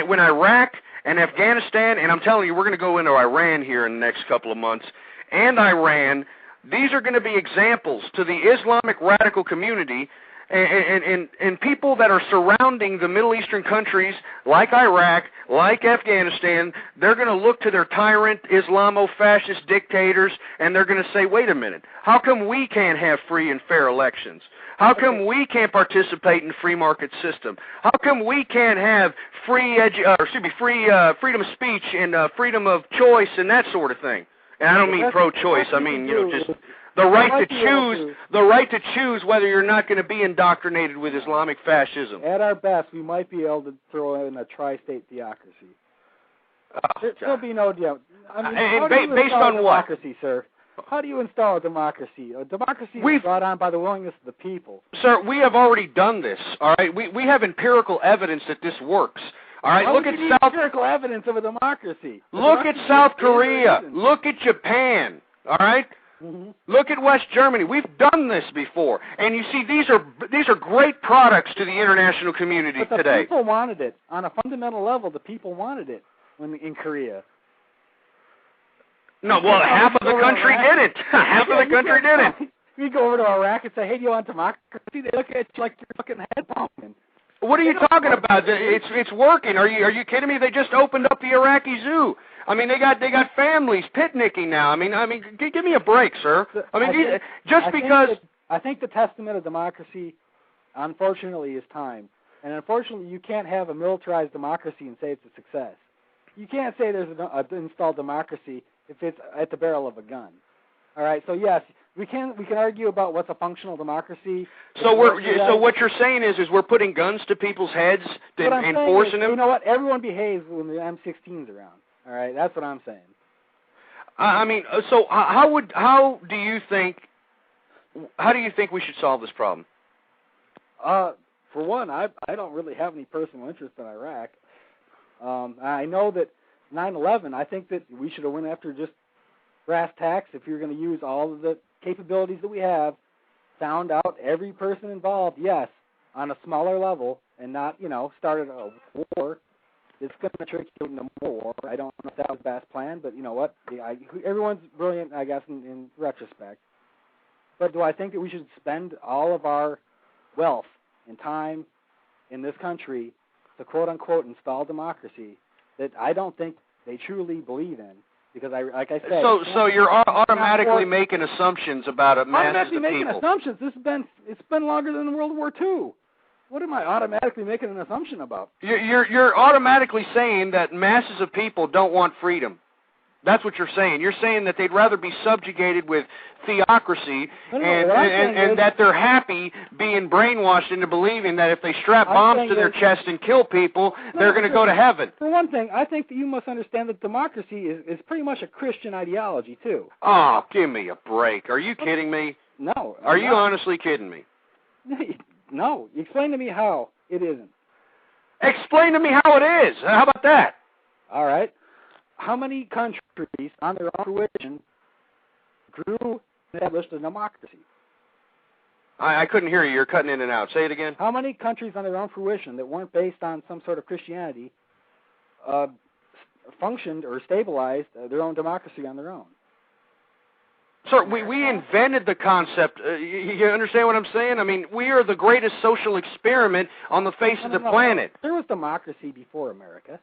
when Iraq and Afghanistan, and I'm telling you, we're going to go into Iran here in the next couple of months, and Iran. These are going to be examples to the Islamic radical community and people that are surrounding the Middle Eastern countries like Iraq, like Afghanistan. They're going to look to their tyrant Islamo-fascist dictators, and they're going to say, wait a minute, how come we can't have free and fair elections? How come we can't participate in free market system? How come we can't have freedom of speech and freedom of choice and that sort of thing? And I don't mean pro-choice. I mean, just the right to choose whether you're not going to be indoctrinated with Islamic fascism. At our best, we might be able to throw in a tri-state theocracy. There'll be no doubt. Based on what? Democracy, sir. How do you install a democracy? A democracy is brought on by the willingness of the people. Sir, we have already done this. All right, we have empirical evidence that this works. All right, look at empirical evidence of a democracy. Look at South Korea. Look at Japan. All right. Mm-hmm. Look at West Germany. We've done this before, and you see, these are great products to the international community today. But the people wanted it on a fundamental level. The people wanted it in Korea. No, well, half of the country didn't. Half of the country didn't. You go over to Iraq and say, "Hey, do you want democracy?" They look at you like you're fucking head pumping. What are you talking about? It's working. Are you kidding me? They just opened up the Iraqi zoo. I mean, they got families picnicking now. I mean, give me a break, sir. I think the testament of democracy, unfortunately, is time. And unfortunately, you can't have a militarized democracy and say it's a success. You can't say there's an installed democracy if it's at the barrel of a gun. All right. So yes, we can argue about what's a functional democracy. So what you're saying is we're putting guns to people's heads and forcing them. You know what? Everyone behaves when the M16's around. All right, that's what I'm saying. I mean, so how do you think we should solve this problem? For one, I don't really have any personal interest in Iraq. I know that 9/11. I think that we should have went after just brass tacks. If you're going to use all of the capabilities that we have, found out every person involved, yes, on a smaller level, and not started a war. It's going to trick you into more war. I don't know if that was the best plan, but you know what? Everyone's brilliant, I guess, in retrospect. But do I think that we should spend all of our wealth and time in this country to quote-unquote install democracy that I don't think they truly believe in? Because like I said... So you're automatically making assumptions about a masses of people. Making assumptions. It's been longer than World War II. What am I automatically making an assumption about? You're automatically saying that masses of people don't want freedom. That's what you're saying. You're saying that they'd rather be subjugated with theocracy and that they're happy being brainwashed into believing that if they strap bombs to their chest and kill people, they're going to go to heaven. For one thing, I think that you must understand that democracy is pretty much a Christian ideology, too. Oh, give me a break. Are you kidding me? No. Are you honestly kidding me? No. Explain to me how it isn't. Explain to me how it is. How about that? All right. How many countries, on their own fruition, grew and established a democracy? I couldn't hear you. You're cutting in and out. Say it again. How many countries on their own fruition that weren't based on some sort of Christianity functioned or stabilized their own democracy on their own? Sir, we invented the concept. You understand what I'm saying? I mean, we are the greatest social experiment on the face of the planet. There was democracy before America.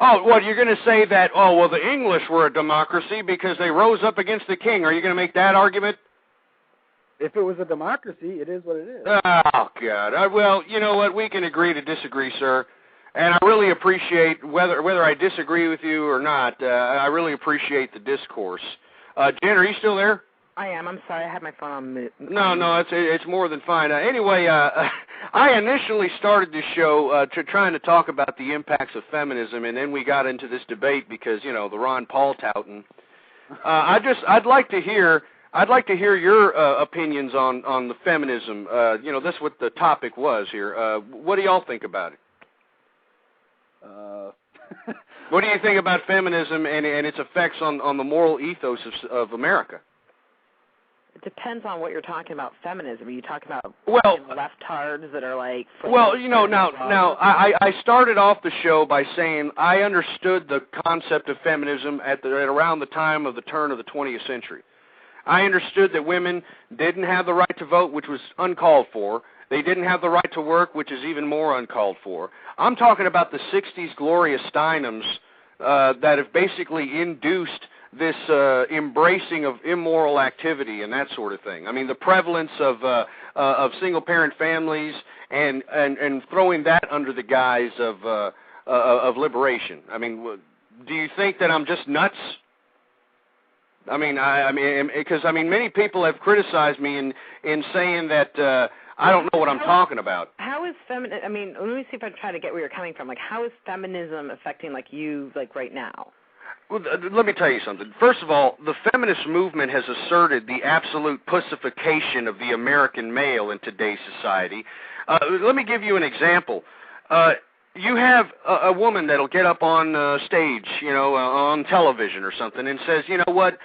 Oh, what, you're going to say that, the English were a democracy because they rose up against the king. Are you going to make that argument? If it was a democracy, it is what it is. Oh, God. Well, you know what? We can agree to disagree, sir. And I really appreciate, whether I disagree with you or not, I really appreciate the discourse. Jen, are you still there? I am. I'm sorry. I had my phone on mute. No, it's more than fine. Anyway, I initially started this show trying to talk about the impacts of feminism, and then we got into this debate because the Ron Paul touting. I'd like to hear your opinions on the feminism. That's what the topic was here. What do y'all think about it? What do you think about feminism and its effects on the moral ethos of America? It depends on what you're talking about. Feminism. Are you talking about leftards that are like? Well, now I started off the show by saying I understood the concept of feminism at around the time of the turn of the 20th century. I understood that women didn't have the right to vote, which was uncalled for. They didn't have the right to work, which is even more uncalled for. I'm talking about the 60s Gloria Steinems that have basically induced this embracing of immoral activity and that sort of thing. I mean, the prevalence of single-parent families and throwing that under the guise of liberation. I mean, do you think that I'm just nuts? I mean, because many people have criticized me in saying that I don't know what I'm talking about. How is feminism? I mean, let me see if I try to get where you're coming from. Like, how is feminism affecting you right now? Well, let me tell you something. First of all, the feminist movement has asserted the absolute pussification of the American male in today's society. Let me give you an example. You have a woman that'll get up on stage, on television or something, and says, you know what,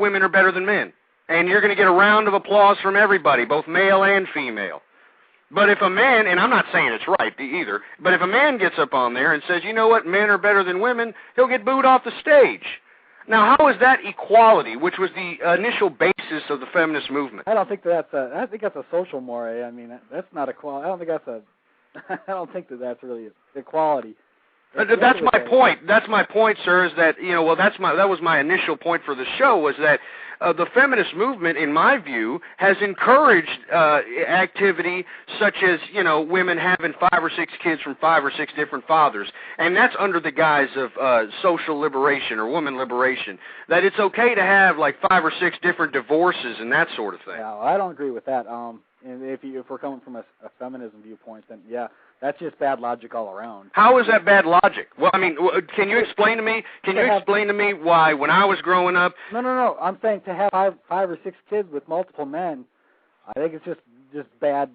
women are better than men. And you're going to get a round of applause from everybody, both male and female. But if a man, and I'm not saying it's right either, but if a man gets up on there and says, you know what, men are better than women, he'll get booed off the stage. Now, how is that equality, which was the initial basis of the feminist movement? I don't think that's I think that's a social mores. I mean, that's not equality. I don't think that's really equality. That's my point. That's my point, sir. Is that that was my initial point for the show, was that the feminist movement, in my view, has encouraged activity such as women having 5 or 6 kids from 5 or 6 different fathers, and that's under the guise of social liberation or woman liberation. That it's okay to have 5 or 6 different divorces and that sort of thing. Yeah, I don't agree with that. And if we're coming from a feminism viewpoint, then yeah. That's just bad logic all around. How is that bad logic? Well, I mean, can you explain to me? Can you explain to me why, when I was growing up? No. I'm saying to have 5 or 6 kids with multiple men, I think it's just bad.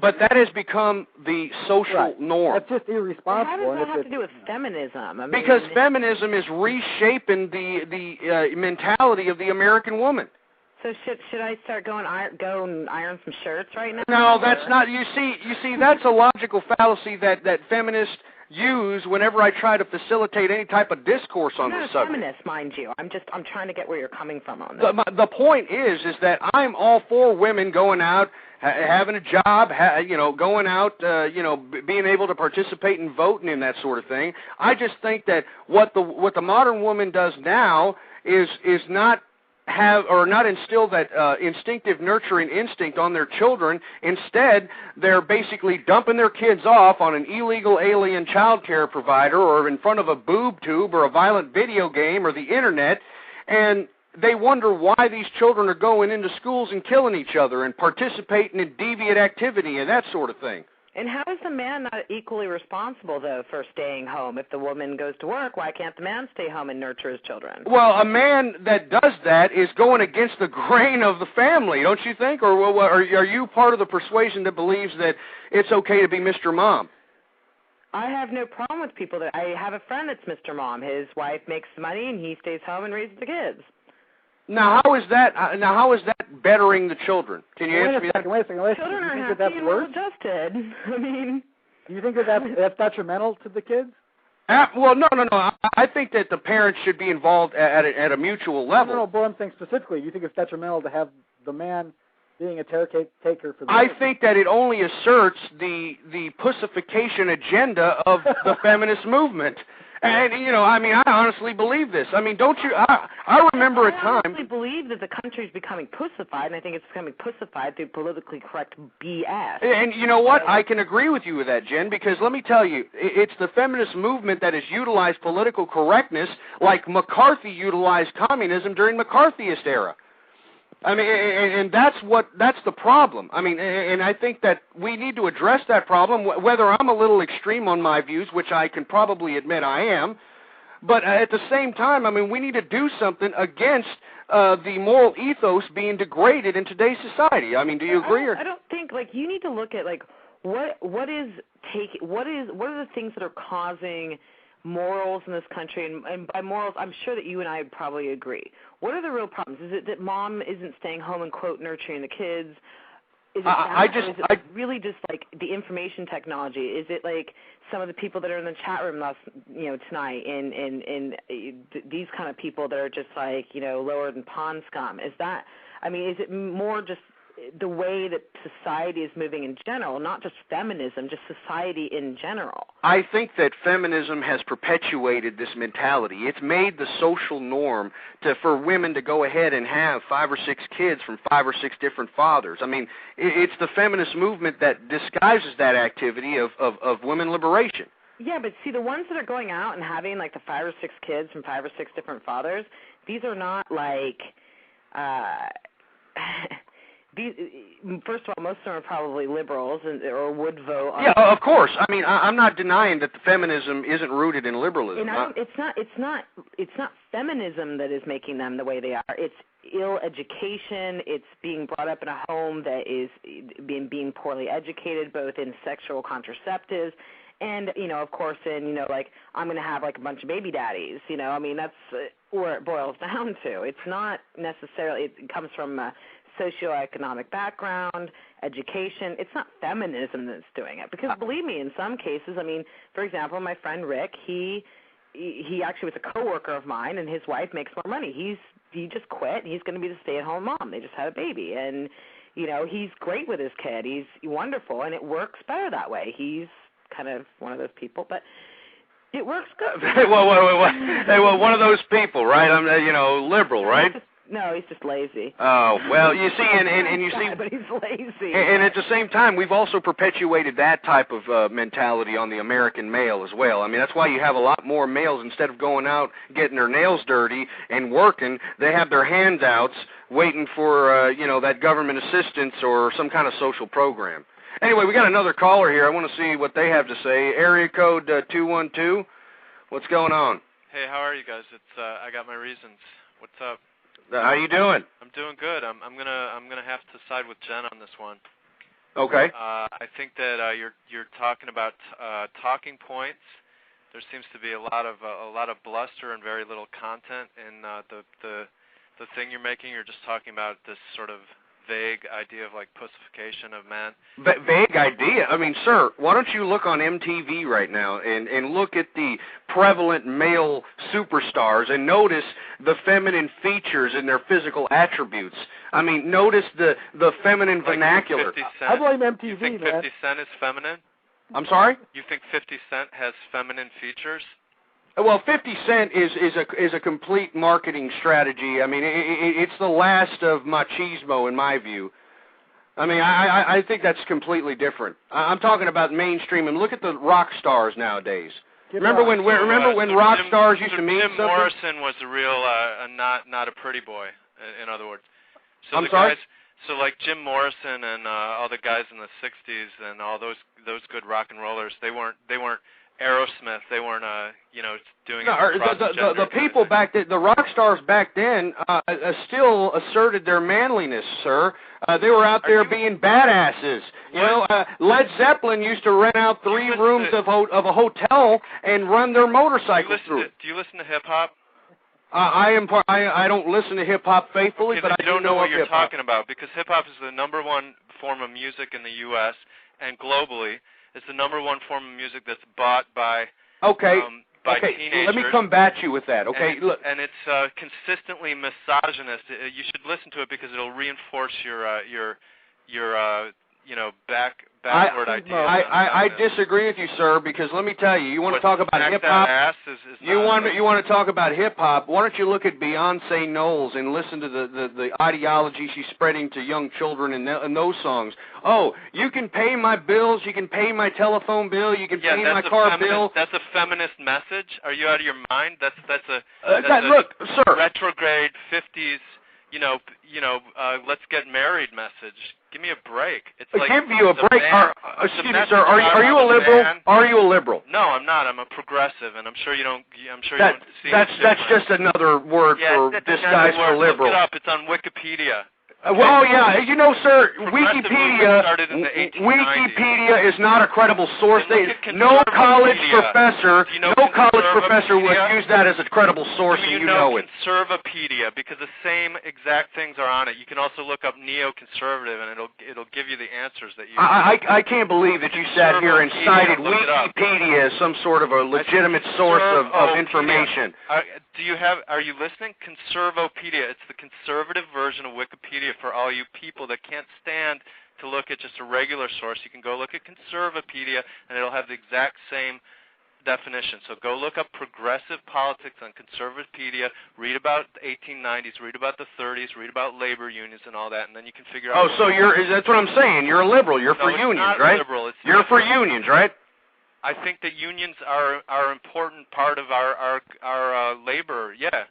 But that has become the social norm. That's just irresponsible. How does that have to do with feminism? Because feminism is reshaping the mentality of the American woman. So should I start go and iron some shirts right now? No, that's not. You see, that's a logical fallacy that feminists use whenever I try to facilitate any type of discourse on the subject. I'm not a feminist, mind you. I'm trying to get where you're coming from on this. The point is that I'm all for women going out, having a job, going out, being able to participate in voting and that sort of thing. I just think that what the modern woman does now is not instill that instinctive nurturing instinct on their children. Instead, they're basically dumping their kids off on an illegal alien child care provider or in front of a boob tube or a violent video game or the internet, and they wonder why these children are going into schools and killing each other and participating in deviant activity and that sort of thing. And how is the man not equally responsible, though, for staying home? If the woman goes to work, why can't the man stay home and nurture his children? Well, a man that does that is going against the grain of the family, don't you think? Or are you part of the persuasion that believes that it's okay to be Mr. Mom? I have no problem with people that... I have a friend that's Mr. Mom. His wife makes money, and he stays home and raises the kids. Now, how is that bettering the children? Can you answer me that? Wait a second. Children are happy and well-adjusted. I mean... Do you think that's detrimental to the kids? Well, no. I think that the parents should be involved at a mutual level. No, but I'm saying specifically, do you think it's detrimental to have the man being a taker for the I think that it only asserts the pussification agenda of the feminist movement. And, I honestly believe this. I mean, don't you... I remember a time... I honestly believe that the country is becoming pussified, and I think it's becoming pussified through politically correct BS. And you know what? I can agree with you with that, Jen, because let me tell you, it's the feminist movement that has utilized political correctness like McCarthy utilized communism during McCarthyist era. I mean, and that's the problem. I mean, and I think that we need to address that problem, whether I'm a little extreme on my views, which I can probably admit I am, but at the same time, I mean, we need to do something against the moral ethos being degraded in today's society. I mean, do you agree? I don't think, you need to look at, what are the things that are causing morals in this country, and by morals, I'm sure that you and I would probably agree. What are the real problems? Is it that mom isn't staying home and, quote, nurturing the kids? Is it really just like the information technology? Is it like some of the people that are in the chat room tonight and these kind of people that are just like, lower than pond scum? Is it more just the way that society is moving in general, not just feminism, just society in general? I think that feminism has perpetuated this mentality. It's made the social norm for women to go ahead and have 5 or 6 kids from 5 or 6 different fathers. I mean, it's the feminist movement that disguises that activity of women liberation. Yeah, but see, the ones that are going out and having like the 5 or 6 kids from 5 or 6 different fathers, these are not like first of all, most of them are probably liberals or would vote. Yeah, of course. I mean, I'm not denying that the feminism isn't rooted in liberalism. And it's not feminism that is making them the way they are. It's ill education. It's being brought up in a home that is being poorly educated, both in sexual contraceptives and, of course, in, like, I'm going to have, like, a bunch of baby daddies. I mean, that's where it boils down to. It's not necessarily, it comes from socioeconomic background, education. It's not feminism that's doing it. Because believe me, in some cases, I mean, for example, my friend Rick, he actually was a coworker of mine, and his wife makes more money. He just quit, and he's going to be the stay-at-home mom. They just had a baby, and he's great with his kid. He's wonderful, and it works better that way. He's kind of one of those people, but it works good. well, one of those people, right? I'm, liberal, right? No, he's just lazy. Oh, well, you see, and you see... But he's lazy. And at the same time, we've also perpetuated that type of mentality on the American male as well. I mean, that's why you have a lot more males, instead of going out, getting their nails dirty and working, they have their handouts waiting for, that government assistance or some kind of social program. Anyway, we got another caller here. I want to see what they have to say. Area code 212. What's going on? Hey, how are you guys? I got my reasons. What's up? How you doing? I'm doing good. I'm gonna have to side with Jen on this one. Okay. I think that you're talking about talking points. There seems to be a lot of bluster and very little content in the thing you're making. You're just talking about this sort of vague idea of like pussification of men. Vague idea? I mean, sir, why don't you look on MTV right now and look at the prevalent male superstars and notice the feminine features in their physical attributes. I mean, notice the feminine like vernacular. 50 Cent, I blame MTV, you think 50 Cent is feminine? I'm sorry? You think 50 Cent has feminine features? Well, 50 Cent is a complete marketing strategy. I mean, it's the last of machismo in my view. I mean, I think that's completely different. I'm talking about mainstream, and look at the rock stars nowadays. Remember when rock stars used to mean Jim something? Morrison was a real not a pretty boy, in other words. So I'm sorry? So like Jim Morrison and all the guys in the '60s and all those good rock and rollers, they weren't Aerosmith. They weren't doing it. The people back then, the rock stars back then, still asserted their manliness, sir. They were out there being badasses. Led Zeppelin used to rent out 3 rooms of a hotel and run their motorcycles through. Do you listen to hip hop? I don't listen to hip hop faithfully, okay, but I don't know what you're hip-hop. talking about, because hip hop is the #1 form of music in the U.S. and globally. It's the #1 form of music that's bought by teenagers. Let me combat you with that. Okay, and, look. And it's consistently misogynist. You should listen to it because it'll reinforce your backward ideas. I disagree with you, sir, because let me tell you, you want to talk about hip hop. You want to talk about hip hop. Why don't you look at Beyonce Knowles and listen to the ideology she's spreading to young children in those songs? Oh, you can pay my bills, you can pay my telephone bill, you can pay my car bill. That's a feminist message. Are you out of your mind? That's look, sir. Retrograde 50s. Let's get married message. Give me a break. It's like give you a break. Excuse me, sir. Are you a liberal? Are you a liberal? No, I'm not. I'm a progressive, and I'm sure you don't. I'm sure you don't see. That's just another word for disguise for liberal. Look it up. It's on Wikipedia. Well, yeah, you know, sir, Wikipedia is not a credible source. No college professor would use that as a credible source, and you know it. Conservapedia, because the same exact things are on it. You can also look up neoconservative, and it'll give you the answers that you. I can't believe that you sat here and cited Wikipedia as some sort of a legitimate source of information. Are you listening? Conservopedia. It's the conservative version of Wikipedia for all you people that can't stand to look at just a regular source. You can go look at Conservapedia, and it'll have the exact same definition. So go look up progressive politics on Conservapedia, read about the 1890s, read about the 30s, read about labor unions and all that, and then you can figure out... Oh, so that's what I'm saying. You're a liberal. You're for unions, right? Liberal. You're for unions, right? I think that unions are an important part of our labor, yeah.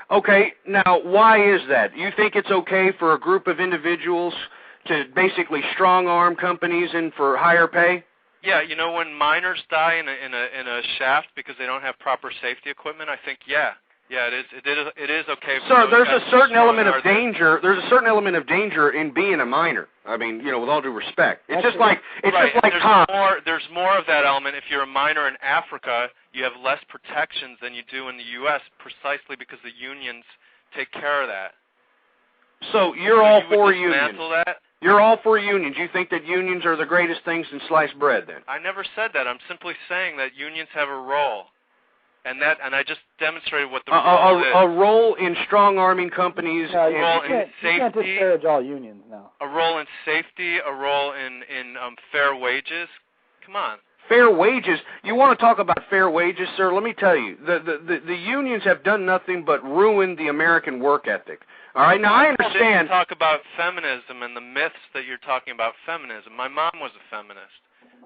Okay, now why is that? You think it's okay for a group of individuals to basically strong-arm companies in for higher pay? Yeah, you know, when miners die in a shaft because they don't have proper safety equipment, I think it is okay. Sir, there's a certain element of danger. There's a certain element of danger in being a miner. I mean, you know, with all due respect, it's just like there's more of that element. If you're a miner in Africa, you have less protections than you do in the U.S. precisely because the unions take care of that. So you're all for unions. That? You're all for unions. You think that unions are the greatest things in sliced bread, then? I never said that. I'm simply saying that unions have a role. And I just demonstrated what the role is. A role in strong-arming companies. No, a role in safety. You can't disparage all unions now. A role in safety, a role in fair wages. Come on. Fair wages? You want to talk about fair wages, sir? Let me tell you, the unions have done nothing but ruin the American work ethic. All right, now I understand. Talk about feminism and the myths that you're talking about feminism. My mom was a feminist.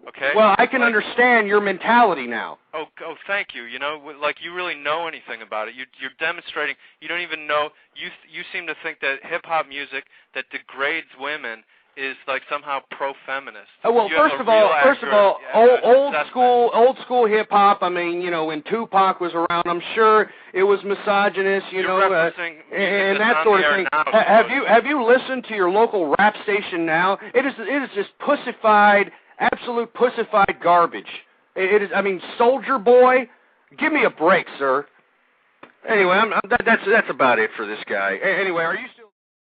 Okay. Well, I can understand your mentality now. Oh, thank you. You know, like you really know anything about it. You're demonstrating. You don't even know. You seem to think that hip hop music that degrades women is like somehow pro-feminist. Well, first of all, old school hip hop. I mean, you know, when Tupac was around, I'm sure it was misogynist. You know, and that sort of thing. Have you listened to your local rap station now? It is just pussified. Absolute pussified garbage. It is. I mean, Soldier Boy, give me a break, sir. Anyway, that's about it for this guy. Anyway, are you?